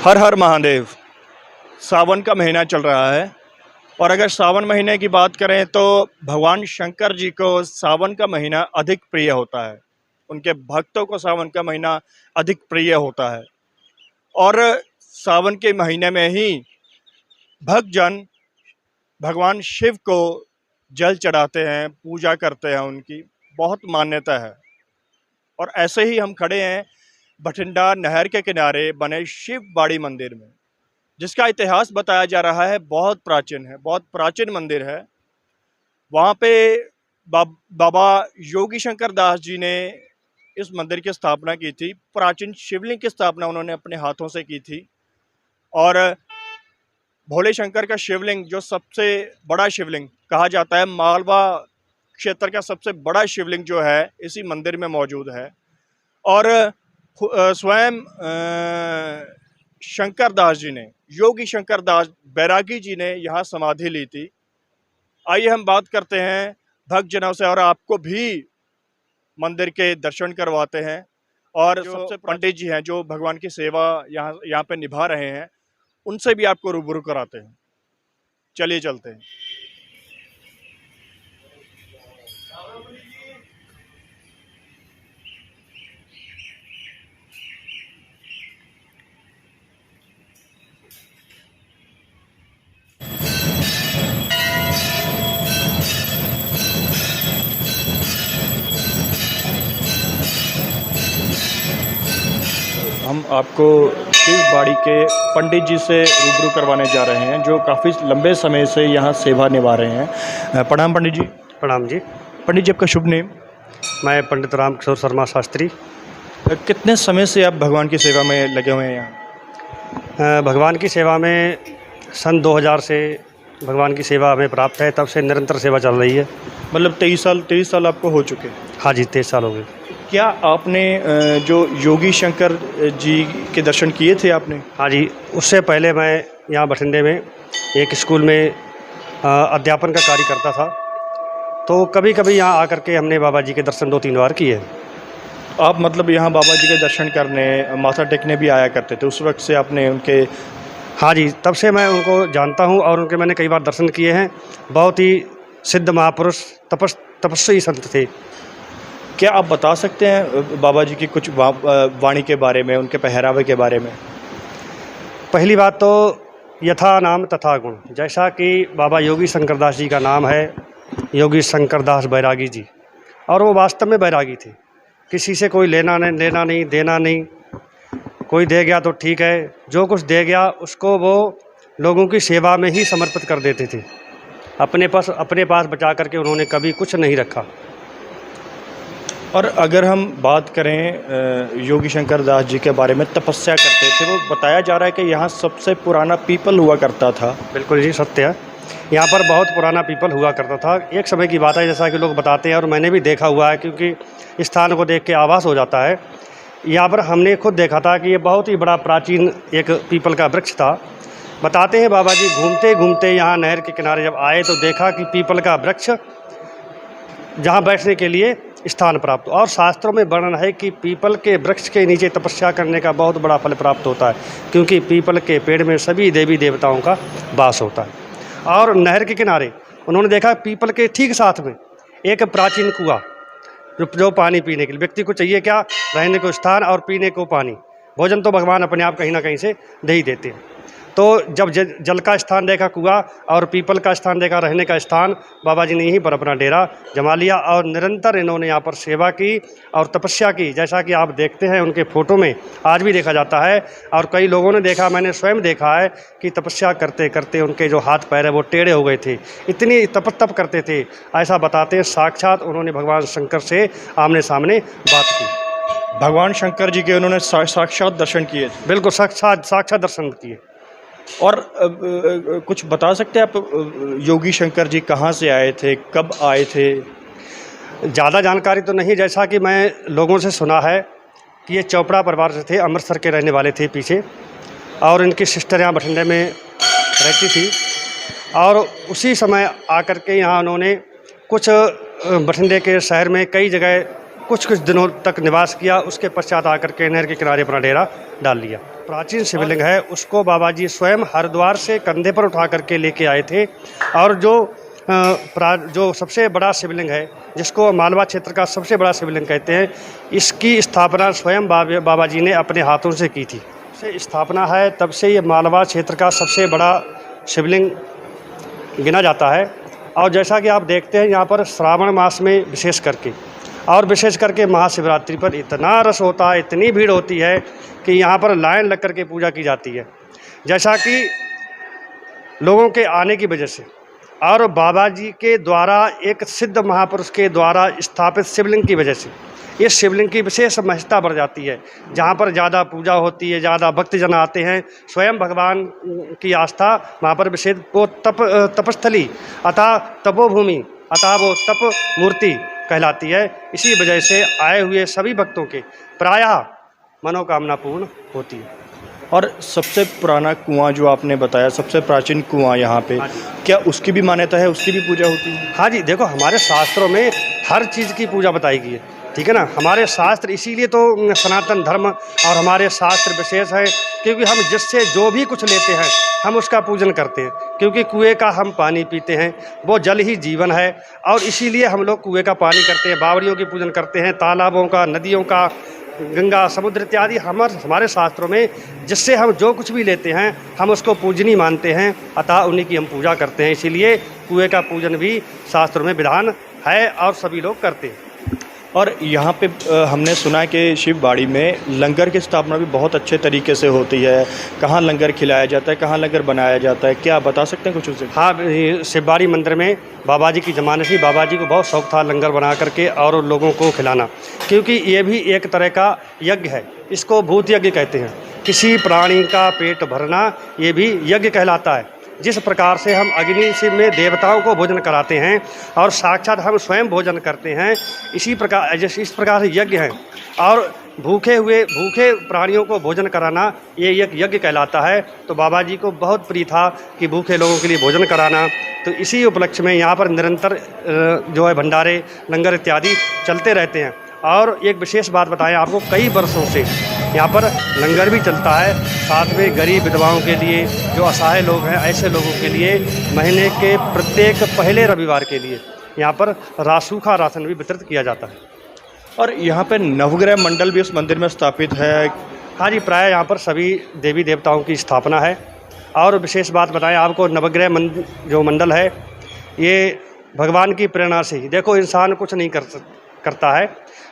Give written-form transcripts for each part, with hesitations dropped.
हर हर महादेव। सावन का महीना चल रहा है और अगर सावन महीने की बात करें तो भगवान शंकर जी को सावन का महीना अधिक प्रिय होता है। उनके भक्तों को सावन का महीना अधिक प्रिय होता है और सावन के महीने में ही भक्तजन भगवान शिव को जल चढ़ाते हैं, पूजा करते हैं, उनकी बहुत मान्यता है। और ऐसे ही हम खड़े हैं बठिंडा नहर के किनारे बने शिव बाड़ी मंदिर में, जिसका इतिहास बताया जा रहा है बहुत प्राचीन है, बहुत प्राचीन मंदिर है। वहाँ पे बाबा योगी शंकर दास जी ने इस मंदिर की स्थापना की थी। प्राचीन शिवलिंग की स्थापना उन्होंने अपने हाथों से की थी और भोले शंकर का शिवलिंग, जो सबसे बड़ा शिवलिंग कहा जाता है, मालवा क्षेत्र का सबसे बड़ा शिवलिंग जो है इसी मंदिर में मौजूद है। और स्वयं शंकर दास जी ने, योगी शंकर दास बैरागी जी ने यहाँ समाधि ली थी। आइए हम बात करते हैं भक्तजनों से और आपको भी मंदिर के दर्शन करवाते हैं। और सबसे पंडित जी हैं जो भगवान की सेवा यहाँ पे निभा रहे हैं, उनसे भी आपको रूबरू कराते हैं। चलिए चलते हैं। हम आपको शिव बाड़ी के पंडित जी से रूबरू करवाने जा रहे हैं, जो काफ़ी लंबे समय से यहाँ सेवा निभा रहे हैं। प्रणाम पंडित जी। प्रणाम जी। पंडित जी, आपका शुभ नेम? मैं पंडित राम किशोर शर्मा शास्त्री। कितने समय से आप भगवान की सेवा में लगे हुए हैं यहाँ? भगवान की सेवा में सन 2000 से भगवान की सेवा हमें प्राप्त है, तब से निरंतर सेवा चल रही है। मतलब 23 साल आपको हो चुके? हाँ जी, 23 साल हो गए। क्या आपने जो योगी शंकर जी के दर्शन किए थे आपने? हाँ जी, उससे पहले मैं यहाँ बठिंडे में एक स्कूल में अध्यापन का कार्य करता था, तो कभी कभी यहाँ आकर के हमने बाबा जी के दर्शन 2-3 बार किए। आप मतलब यहाँ बाबा जी के दर्शन करने, माथा टेकने भी आया करते थे उस वक्त से आपने उनके? हाँ जी, तब से मैं उनको जानता हूँ और उनके मैंने कई बार दर्शन किए हैं। बहुत ही सिद्ध महापुरुष, तपस्वी संत थे। क्या आप बता सकते हैं बाबा जी की कुछ वाणी के बारे में, उनके पहरावे के बारे में? पहली बात तो यथा नाम तथा गुण, जैसा कि बाबा योगी शंकर दास जी का नाम है योगी शंकर दास बैरागी जी, और वो वास्तव में बैरागी थे। किसी से कोई लेना नहीं देना नहीं। कोई दे गया तो ठीक है, जो कुछ दे गया उसको वो लोगों की सेवा में ही समर्पित कर देते थे। अपने पास बचा करके उन्होंने कभी कुछ नहीं रखा। और अगर हम बात करें योगी शंकर दास जी के बारे में, तपस्या करते थे वो, बताया जा रहा है कि यहाँ सबसे पुराना पीपल हुआ करता था। बिल्कुल जी, सत्य है। यहाँ पर बहुत पुराना पीपल हुआ करता था। एक समय की बात है, जैसा कि लोग बताते हैं और मैंने भी देखा हुआ है, क्योंकि स्थान को देख के आभास हो जाता है। यहाँ पर हमने खुद देखा था कि ये बहुत ही बड़ा प्राचीन एक पीपल का वृक्ष था। बताते हैं बाबा जी घूमते घूमते यहाँ नहर के किनारे जब आए तो देखा कि पीपल का वृक्ष, जहाँ बैठने के लिए स्थान प्राप्त। और शास्त्रों में वर्णन है कि पीपल के वृक्ष के नीचे तपस्या करने का बहुत बड़ा फल प्राप्त होता है, क्योंकि पीपल के पेड़ में सभी देवी देवताओं का वास होता है। और नहर के किनारे उन्होंने देखा पीपल के ठीक साथ में एक प्राचीन कुआं, जो पानी पीने के लिए व्यक्ति को चाहिए क्या, रहने को स्थान और पीने को पानी। भोजन तो भगवान अपने आप कहीं ना कहीं से दे ही देते हैं। तो जब जल का स्थान देखा कुआं और पीपल का स्थान देखा रहने का स्थान, बाबा जी ने यहीं पर अपना डेरा जमा लिया और निरंतर इन्होंने यहाँ पर सेवा की और तपस्या की। जैसा कि आप देखते हैं उनके फ़ोटो में आज भी देखा जाता है, और कई लोगों ने देखा, मैंने स्वयं देखा है कि तपस्या करते करते उनके जो हाथ पैर है वो टेढ़े हो गए थे, इतनी तप करते थे। ऐसा बताते हैं साक्षात उन्होंने भगवान शंकर से आमने सामने बात की। भगवान शंकर जी के उन्होंने साक्षात दर्शन किए? बिल्कुल, साक्षात दर्शन किए। और कुछ बता सकते हैं आप योगी शंकर जी कहाँ से आए थे, कब आए थे? ज़्यादा जानकारी तो नहीं, जैसा कि मैं लोगों से सुना है कि ये चोपड़ा परिवार से थे, अमृतसर के रहने वाले थे पीछे, और इनकी सिस्टर यहाँ बठिंडे में रहती थी। और उसी समय आकर के यहाँ उन्होंने कुछ बठिंडे के शहर में कई जगह कुछ कुछ दिनों तक निवास किया, उसके पश्चात आकर के नहर के किनारे अपना डेरा डाल लिया। प्राचीन शिवलिंग है, उसको बाबा जी स्वयं हरिद्वार से कंधे पर उठा करके लेके आए थे। और जो सबसे बड़ा शिवलिंग है, जिसको मालवा क्षेत्र का सबसे बड़ा शिवलिंग कहते हैं, इसकी स्थापना स्वयं बाबा जी ने अपने हाथों से की थी। से स्थापना है तब से ये मालवा क्षेत्र का सबसे बड़ा शिवलिंग गिना जाता है। और जैसा कि आप देखते हैं यहाँ पर श्रावण मास में विशेष करके महाशिवरात्रि पर इतना रस होता है, इतनी भीड़ होती है कि यहाँ पर लाइन लग कर के पूजा की जाती है। जैसा कि लोगों के आने की वजह से और बाबा जी के द्वारा एक सिद्ध महापुरुष के द्वारा स्थापित शिवलिंग की वजह से इस शिवलिंग की विशेष महत्ता बढ़ जाती है। जहाँ पर ज़्यादा पूजा होती है, ज़्यादा भक्तजन आते हैं, स्वयं भगवान की आस्था वहाँ पर विशेष वो तपस्थली अतः तपोभूमि अतः वो तप मूर्ति कहलाती है। इसी वजह से आए हुए सभी भक्तों के प्रायः मनोकामना पूर्ण होती है। और सबसे पुराना कुआं जो आपने बताया, सबसे प्राचीन कुआं यहाँ पे, क्या उसकी भी मान्यता है, उसकी भी पूजा होती है? हाँ जी, देखो हमारे शास्त्रों में हर चीज़ की पूजा बताई गई है, ठीक है ना। हमारे शास्त्र इसीलिए तो सनातन धर्म और हमारे शास्त्र विशेष है, क्योंकि हम जिससे जो भी कुछ लेते हैं हम उसका पूजन करते हैं। क्योंकि कुएं का हम पानी पीते हैं, वो जल ही जीवन है, और इसीलिए हम लोग कुएं का पानी करते हैं, बावड़ियों की पूजन करते हैं, तालाबों का, नदियों का, गंगा, समुद्र इत्यादि हमारे शास्त्रों में जिससे हम जो कुछ भी लेते हैं हम उसको पूजनीय मानते हैं, अतः उन्हीं की हम पूजा करते हैं। इसीलिए कुएं का पूजन भी शास्त्रों में विधान है और सभी लोग करते हैं। और यहाँ पे हमने सुना कि शिव बाड़ी में लंगर की स्थापना भी बहुत अच्छे तरीके से होती है। कहाँ लंगर खिलाया जाता है, कहाँ लंगर बनाया जाता है, क्या आप बता सकते हैं कुछ उसे? हाँ, शिव बाड़ी मंदिर में बाबा जी की ज़माने से बाबा जी को बहुत शौक था लंगर बना करके और लोगों को खिलाना, क्योंकि ये भी एक तरह का यज्ञ है। इसको भूत यज्ञ कहते हैं। किसी प्राणी का पेट भरना ये भी यज्ञ कहलाता है। जिस प्रकार से हम अग्नि से में देवताओं को भोजन कराते हैं और साक्षात हम स्वयं भोजन करते हैं, इस प्रकार से यज्ञ है। और भूखे प्राणियों को भोजन कराना ये एक यज्ञ कहलाता है। तो बाबा जी को बहुत प्रिय था कि भूखे लोगों के लिए भोजन कराना। तो इसी उपलक्ष्य में यहाँ पर निरंतर जो है भंडारे, लंगर इत्यादि चलते रहते हैं। और एक विशेष बात बताएं आपको, कई वर्षों से यहाँ पर लंगर भी चलता है। साथ में गरीब विधवाओं के लिए, जो असहाय लोग हैं, ऐसे लोगों के लिए महीने के प्रत्येक पहले रविवार के लिए यहाँ पर सूखा राशन भी वितरित किया जाता है। और यहाँ पे नवग्रह मंडल भी उस मंदिर में स्थापित है। हाँ जी, प्राय यहाँ पर सभी देवी देवताओं की स्थापना है। और विशेष बात बताएं आपको, नवग्रह जो मंडल है ये भगवान की प्रेरणा से ही, देखो इंसान कुछ नहीं करता है,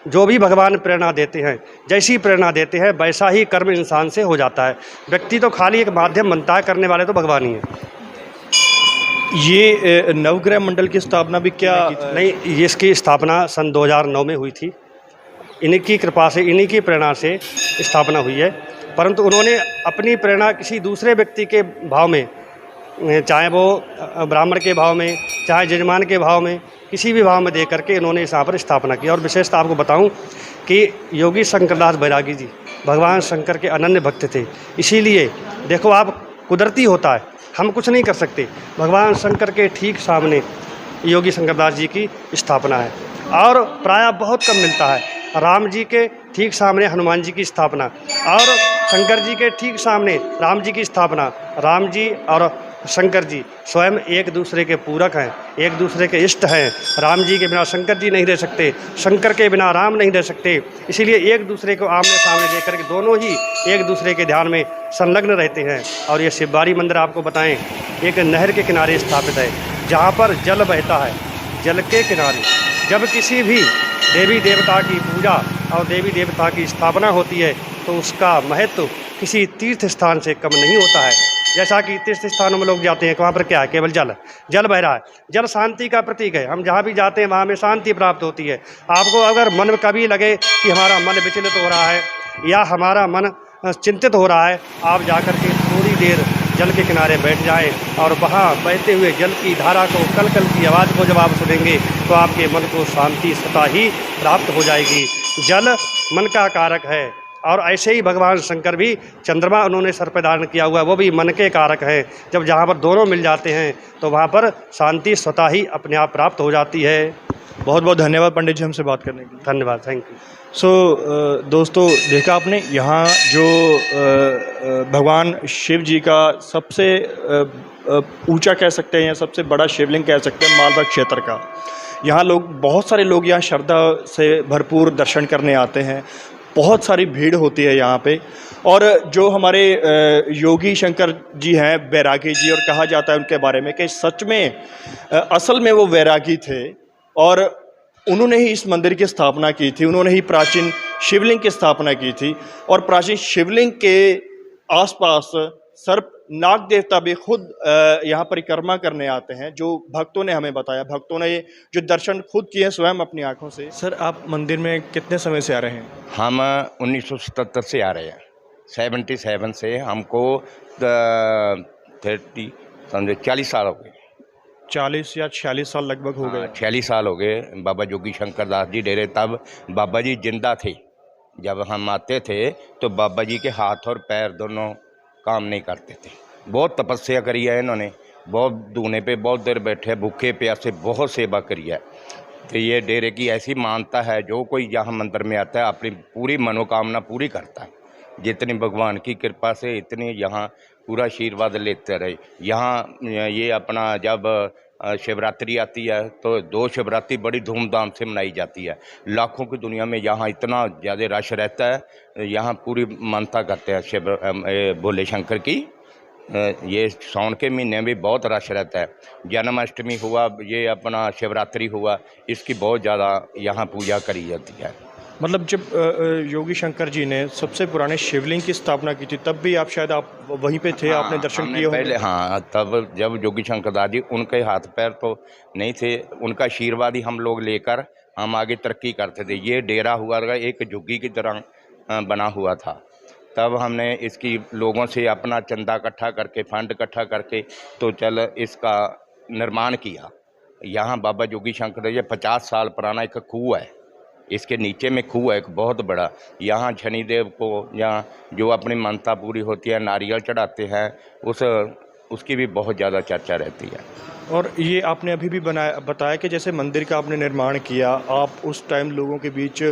जो भी भगवान प्रेरणा देते हैं, जैसी प्रेरणा देते हैं वैसा ही कर्म इंसान से हो जाता है। व्यक्ति तो खाली एक माध्यम बनता है, करने वाले तो भगवान ही है। ये नवग्रह मंडल की स्थापना भी क्या नहीं, इसकी स्थापना सन 2009 में हुई थी। इन्हीं की कृपा से, इन्हीं की प्रेरणा से स्थापना हुई है। परंतु उन्होंने अपनी प्रेरणा किसी दूसरे व्यक्ति के भाव में, चाहे वो ब्राह्मण के भाव में, चाहे यजमान के भाव में, किसी भी भाव में दे करके इन्होंने यहाँ पर स्थापना की। और विशेषता आपको बताऊं कि योगी शंकरदास बैरागी जी भगवान शंकर के अनन्य भक्त थे। इसीलिए देखो आप, कुदरती होता है, हम कुछ नहीं कर सकते। भगवान शंकर के ठीक सामने योगी शंकरदास जी की स्थापना है। और प्रायः बहुत कम मिलता है। राम जी के ठीक सामने हनुमान जी की स्थापना, और शंकर जी के ठीक सामने राम जी की स्थापना। राम जी और शंकर जी स्वयं एक दूसरे के पूरक हैं, एक दूसरे के इष्ट हैं। राम जी के बिना शंकर जी नहीं रह सकते, शंकर के बिना राम नहीं रह सकते। इसीलिए एक दूसरे को आमने सामने देख करके दोनों ही एक दूसरे के ध्यान में संलग्न रहते हैं। और ये शिवबाड़ी मंदिर आपको बताएं, एक नहर के किनारे स्थापित है, जहाँ पर जल बहता है। जल के किनारे जब किसी भी देवी देवता की पूजा और देवी देवता की स्थापना होती है तो उसका महत्व किसी तीर्थ स्थान से कम नहीं होता है। जैसा कि तीर्थ स्थानों में लोग जाते हैं, वहाँ पर क्या है, केवल जल बह रहा है। जल शांति का प्रतीक है। हम जहाँ भी जाते हैं वहाँ में शांति प्राप्त होती है। आपको अगर मन में कभी लगे कि हमारा मन विचलित हो रहा है या हमारा मन चिंतित हो रहा है, आप जाकर के थोड़ी देर जल के किनारे बैठ जाएं और वहाँ बहते हुए जल की धारा को, कलकल की आवाज़ को जब आप सुनेंगे तो आपके मन को शांति स्वतः ही प्राप्त हो जाएगी। जल मन का कारक है, और ऐसे ही भगवान शंकर भी चंद्रमा उन्होंने सर पे धारण किया हुआ है, वो भी मन के कारक है। जब जहाँ पर दोनों मिल जाते हैं तो वहाँ पर शांति स्वतः ही अपने आप प्राप्त हो जाती है। बहुत बहुत धन्यवाद पंडित जी हमसे बात करने के लिए। धन्यवाद, थैंक यू। दोस्तों देखा आपने यहाँ जो भगवान शिव जी का सबसे ऊंचा कह सकते हैं या सबसे बड़ा शिवलिंग कह सकते हैं मालवा क्षेत्र का। यहाँ लोग बहुत सारे लोग यहाँ श्रद्धा से भरपूर दर्शन करने आते हैं। बहुत सारी भीड़ होती है यहाँ पे। और जो हमारे योगी शंकर जी हैं वैरागी जी, और कहा जाता है उनके बारे में कि सच में असल में वो वैरागी थे और उन्होंने ही इस मंदिर की स्थापना की थी। उन्होंने ही प्राचीन शिवलिंग की स्थापना की थी और प्राचीन शिवलिंग के आसपास सर्प नाग देवता भी खुद यहाँ परिक्रमा करने आते हैं, जो भक्तों ने हमें बताया। भक्तों ने जो दर्शन खुद किए स्वयं अपनी आंखों से। सर आप मंदिर में कितने समय से आ रहे हैं? हम 1977 से आ रहे हैं। 77 से हमको 30 समझे 40 साल हो गए। 40 या 46 साल लगभग हो गए। 46 साल हो गए। बाबा जोगी शंकर दास जी डेरे, तब बाबा जी जिंदा थे। जब हम आते थे तो बाबा जी के हाथ और पैर दोनों काम नहीं करते थे। बहुत तपस्या करी है इन्होंने, बहुत दूने पे बहुत देर बैठे, भूखे प्यासे बहुत सेवा करी है। तो ये डेरे की ऐसी मानता है, जो कोई यहाँ मंदिर में आता है अपनी पूरी मनोकामना पूरी करता है। जितनी भगवान की कृपा से इतनी यहाँ पूरा आशीर्वाद लेते रहे। यहाँ ये अपना जब शिवरात्रि आती है तो 2 शिवरात्रि बड़ी धूमधाम से मनाई जाती है। लाखों की दुनिया में यहाँ इतना ज़्यादा रश रहता है। यहाँ पूरी मानता करते हैं शिव भोले शंकर की। ये सावन के महीने में बहुत रश रहता है। जन्माष्टमी हुआ, ये अपना शिवरात्रि हुआ, इसकी बहुत ज़्यादा यहाँ पूजा करी जाती है। मतलब जब योगी शंकर जी ने सबसे पुराने शिवलिंग की स्थापना की थी तब भी आप शायद आप वहीं पे थे, आपने दर्शन किए होंगे। पहले हाँ, तब जब योगी शंकर दास जी, उनके हाथ पैर तो नहीं थे, उनका आशीर्वाद ही हम लोग लेकर हम आगे तरक्की करते थे। ये डेरा हुआ था एक झुग्गी की तरह बना हुआ था। तब हमने इसकी लोगों से अपना चंदा इकट्ठा करके, फंड इकट्ठा करके तो चल इसका निर्माण किया। यहाँ बाबा जोगी शंकर जी 50 साल पुराना एक कुआं है। इसके नीचे में कुआं है एक बहुत बड़ा। यहाँ शनिदेव को यहाँ जो अपनी मानता पूरी होती है, नारियल चढ़ाते हैं, उसकी भी बहुत ज़्यादा चर्चा रहती है। और ये आपने अभी भी बताया कि जैसे मंदिर का आपने निर्माण किया, आप उस टाइम लोगों के बीच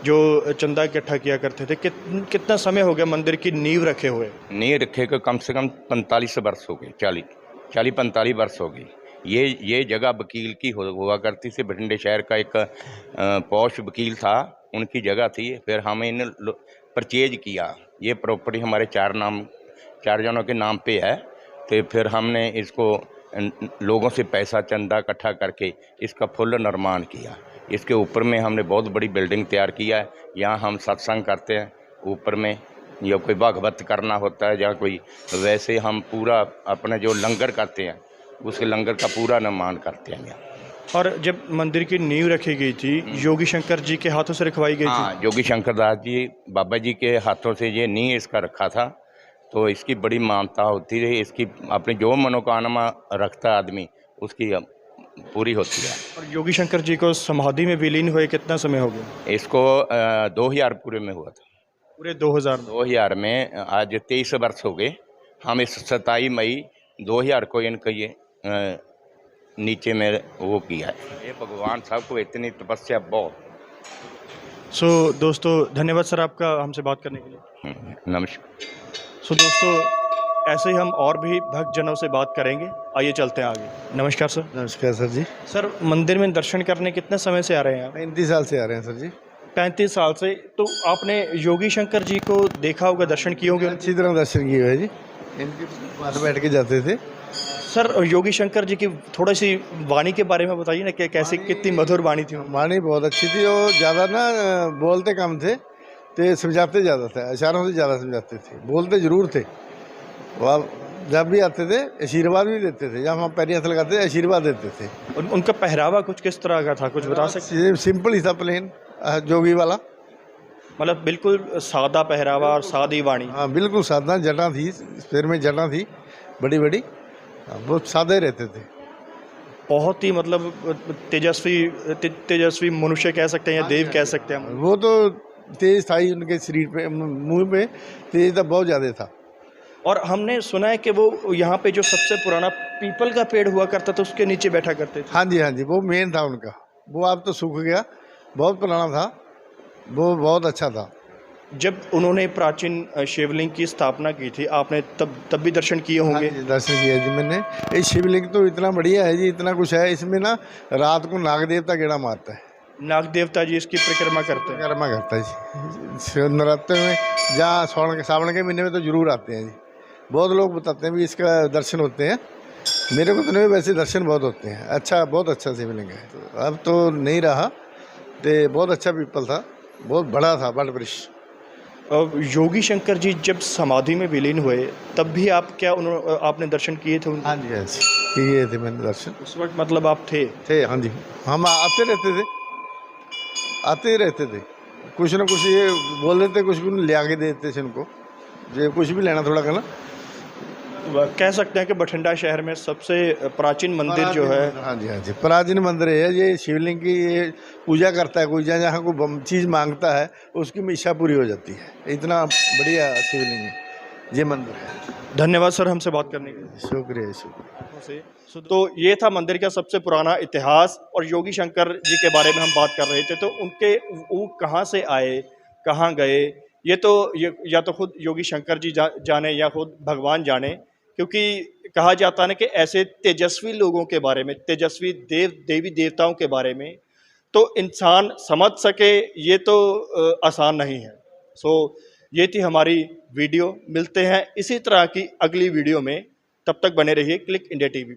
जो चंदा इकट्ठा किया करते थे, कितना समय हो गया मंदिर की नींव रखे हुए? नींव रखे को कम से कम 45 वर्ष हो गए। 40-45 वर्ष हो गई। ये जगह वकील की हुआ करती थी। बठिंडे शहर का एक पौष वकील था, उनकी जगह थी। फिर हमें इन परचेज किया। ये प्रॉपर्टी हमारे 4 जनों के नाम पे है। तो फिर हमने इसको लोगों से पैसा चंदा इकट्ठा करके इसका फुल निर्माण किया। इसके ऊपर में हमने बहुत बड़ी बिल्डिंग तैयार किया है। यहाँ हम सत्संग करते हैं ऊपर में, या कोई भागवत करना होता है, या कोई वैसे हम पूरा अपने जो लंगर करते हैं उसके लंगर का पूरा निर्माण करते हैं यहाँ। और जब मंदिर की नींव रखी गई थी, योगी शंकर जी के हाथों से रखवाई गई थी? योगी शंकर दास जी बाबा जी के हाथों से ये नींव इसका रखा था। तो इसकी बड़ी मानता होती रही। इसकी अपनी जो मनोकामना रखता आदमी उसकी पूरी होती है। और योगी शंकर जी को समाधि में विलीन हुए कितना समय हो गया? इसको 2000 पूरे में हुआ था। पूरे 2000 में आज 23 वर्ष हो गए। हम इस 27 मई 2000 को इनका ये नीचे में वो किया है। ये भगवान साहब को इतनी तपस्या बहुत। दोस्तों धन्यवाद सर आपका हमसे बात करने के लिए। नमस्कार। दोस्तों ऐसे ही हम और भी भक्तजनों से बात करेंगे। आइए चलते हैं आगे। नमस्कार सर। नमस्कार सर जी। सर मंदिर में दर्शन करने कितने समय से आ रहे हैं आप? 35 साल से आ रहे हैं सर जी। 35 साल से। तो आपने योगी शंकर जी को देखा होगा, दर्शन किए होंगे? अच्छी तरह दर्शन किए हुए जी। इनके पास बैठ के जाते थे। सर योगी शंकर जी की थोड़ी सी वाणी के बारे में बताइए ना, कि कैसी कितनी मधुर वाणी थी? वाणी बहुत अच्छी थी। वो ज़्यादा ना बोलते कम थे, तो समझाते ज़्यादा थे, इशारों से ज़्यादा समझाते थे। बोलते ज़रूर थे। वह जब भी आते थे आशीर्वाद भी देते थे। जब हम पैरी हाथ लगाते थे आशीर्वाद देते थे। उनका पहरावा कुछ किस तरह का था, कुछ बता सकते? सिंपल ही था, प्लेन जोगी वाला। मतलब बिल्कुल सादा पहरावा और सादी वाणी। हाँ बिल्कुल सादा। जटा थी, सिर में जटा थी बड़ी बड़ी। बहुत सादे रहते थे। बहुत ही मतलब तेजस्वी मनुष्य कह सकते हैं या देव कह सकते हैं। वो तो तेज था ही उनके शरीर पे, मुंह पे तेज था बहुत ज़्यादा था। और हमने सुना है कि वो यहाँ पे जो सबसे पुराना पीपल का पेड़ हुआ करता था उसके नीचे बैठा करते थे। हाँ जी, हाँ जी, वो मेन था उनका। वो अब तो सूख गया, बहुत पुराना था वो, बहुत अच्छा था। जब उन्होंने प्राचीन शिवलिंग की स्थापना की थी, आपने तब भी दर्शन किए हाँ होंगे। जी, दर्शन किया जी मैंने। ये शिवलिंग तो इतना बढ़िया है जी, इतना कुछ है इसमें ना, रात को नाग देवता गेड़ा मारता है, नाग देवता जी इसकी परिक्रमा करते हैं। परिक्रमा करता है जी नवरात्र में, जहाँ सावन के महीने में तो जरूर आते हैं जी। बहुत लोग बताते हैं भी इसका दर्शन होते हैं, मेरे को तो नहीं, वैसे दर्शन बहुत होते हैं। अच्छा, बहुत अच्छा शिवलिंग है। तो अब तो नहीं रहा, तो बहुत अच्छा पीपल था, बहुत बड़ा था, बड़ वृक्ष। योगी शंकर जी जब समाधि में विलीन हुए तब भी आपने दर्शन किए थे उनके? हाँ जी, हाँ जी, किए थे मैंने दर्शन। उस वक्त मतलब आप थे? हाँ जी, हम आते रहते थे, आते ही रहते थे। कुछ ना कुछ ये बोल देते, कुछ भी ले आके देते थे उनको, जो कुछ भी लेना थोड़ा करना। कह सकते हैं कि बठिंडा शहर में सबसे प्राचीन मंदिर जो है। हाँ जी, हाँ जी, प्राचीन मंदिर है ये। शिवलिंग की ये पूजा करता है कोई, जहाँ कोई चीज़ मांगता है उसकी इच्छा पूरी हो जाती है। इतना बढ़िया शिवलिंग है ये मंदिर है। धन्यवाद सर हमसे बात करने के लिए। शुक्रिया, शुक्रिया। तो ये था मंदिर का सबसे पुराना इतिहास, और योगी शंकर जी के बारे में हम बात कर रहे थे। तो वो कहाँ से आए, कहाँ गए, ये या तो खुद योगी शंकर जी जाने या खुद भगवान जाने, क्योंकि कहा जाता है ना कि ऐसे तेजस्वी लोगों के बारे में, तेजस्वी देवी देवताओं के बारे में तो इंसान समझ सके, ये तो आसान नहीं है। ये थी हमारी वीडियो। मिलते हैं इसी तरह की अगली वीडियो में, तब तक बने रहिए क्लिक इंडिया टीवी।